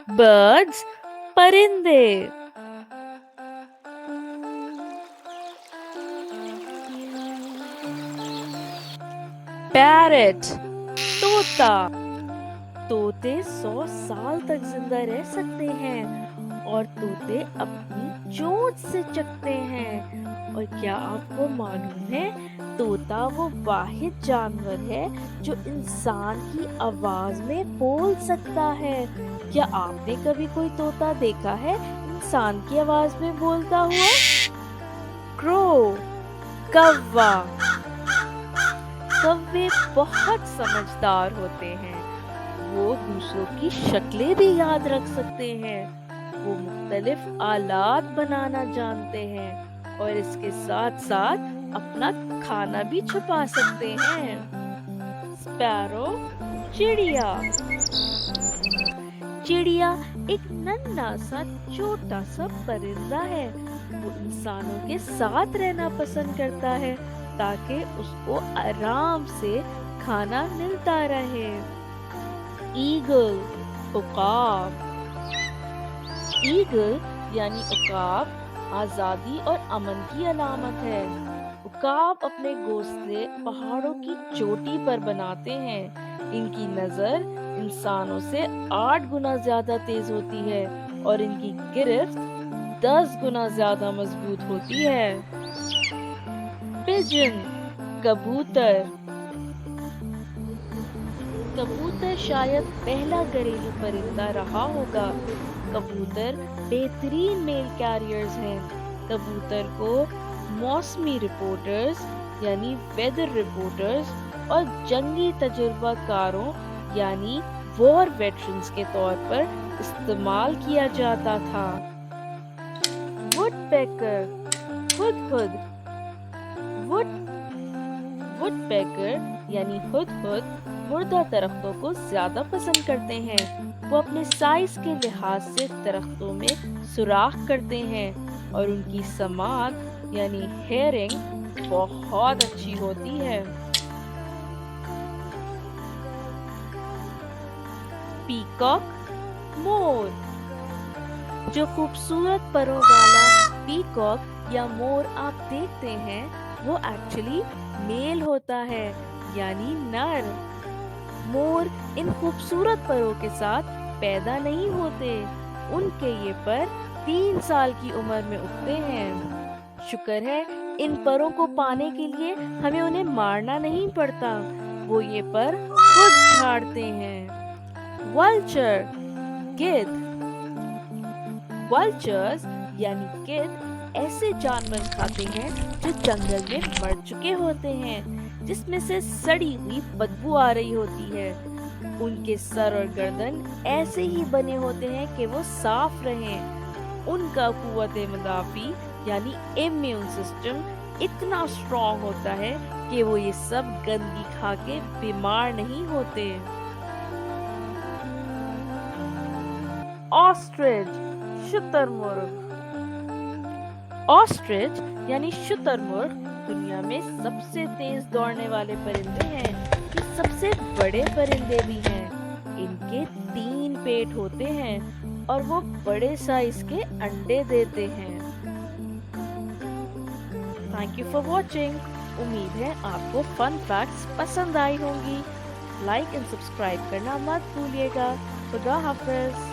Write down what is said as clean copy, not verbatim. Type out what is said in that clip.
birds परिंदे parrot तोता तोते 100 साल तक जिंदा रह सकते हैं और तोते अपनी चोंच से चकते हैं। और क्या आपको मालूम है तोता वो वाहिद जानवर है जो इंसान की आवाज में बोल सकता है। क्या आपने कभी कोई तोता देखा है इंसान की आवाज में बोलता हुआ? क्रो कौवा कौवे बहुत समझदार होते हैं। वो दूसरों की शक्लें भी याद रख सकते हैं। वो मुख्तलिफ आलात बनाना जानते हैं और इसके साथ साथ अपना खाना भी छुपा सकते हैं। स्पैरो चिड़िया चिड़िया एक नन्हा सा छोटा सा परिंदा है। वो इंसानों के साथ रहना पसंद करता है ताकि उसको आराम से खाना मिलता रहे। ईगल उकाब ईगल यानी उकाब आजादी और अमन की अलामत है। उकाब अपने घोंसले पहाड़ों की चोटी पर बनाते हैं। इनकी नजर इंसानों से 8 गुना ज्यादा तेज होती है और इनकी गिरफ्त 10 गुना ज्यादा मजबूत होती है। पिजन कबूतर कबूतर शायद पहला घरेलू परिंदा रहा होगा। कबूतर बेहतरीन मेल कैरियर्स हैं। कबूतर को मौसमी रिपोर्टर्स यानी वेदर रिपोर्टर्स और जंगी तजुर्बाकारों यानी वॉर वेटरन्स के तौर पर इस्तेमाल किया जाता था। वुडपेकर हुदहुद वुडपेकर यानी हुदहुद मुर्दा दरख्तों को ज्यादा पसंद करते हैं। वो अपने साइज के लिहाज से दरख्तों में सुराख करते हैं और उनकी समात यानी हेयरिंग बहुत अच्छी होती है। पीकॉक मोर जो खूबसूरत परों वाला पीकॉक या मोर आप देखते हैं वो एक्चुअली मेल होता है यानी नर। मोर इन खूबसूरत परों के साथ पैदा नहीं होते। उनके ये पर 3 साल की उम्र में उगते हैं। शुक्र है इन परों को पाने के लिए हमें उन्हें मारना नहीं पड़ता। वो ये पर खुद झाड़ते हैं। वल्चर गिद्ध वल्चर्स यानी गिद्ध ऐसे जानवर खाते हैं जो जंगल में मर चुके होते हैं जिसमें से सड़ी हुई बदबू आ रही होती है। उनके सर और गर्दन ऐसे ही बने होते हैं कि वो साफ रहें। उनका कुव्वते मुदाफी यानी इम्यून सिस्टम इतना स्ट्रॉन्ग होता है कि वो ये सब गंदगी खा के बीमार नहीं होते। ऑस्ट्रिच शुतुरमुर्ग ऑस्ट्रिच यानी शुतुरमुर्ग दुनिया में सबसे तेज दौड़ने वाले परिंदे हैं। ये सबसे बड़े परिंदे भी हैं। इनके 3 पेट होते हैं और वो बड़े साइज के अंडे देते हैं। Thank you for watching. उम्मीद है आपको फन फैक्ट्स पसंद आई होंगी। लाइक एंड सब्सक्राइब करना मत भूलिएगा। खुदा हाफिज।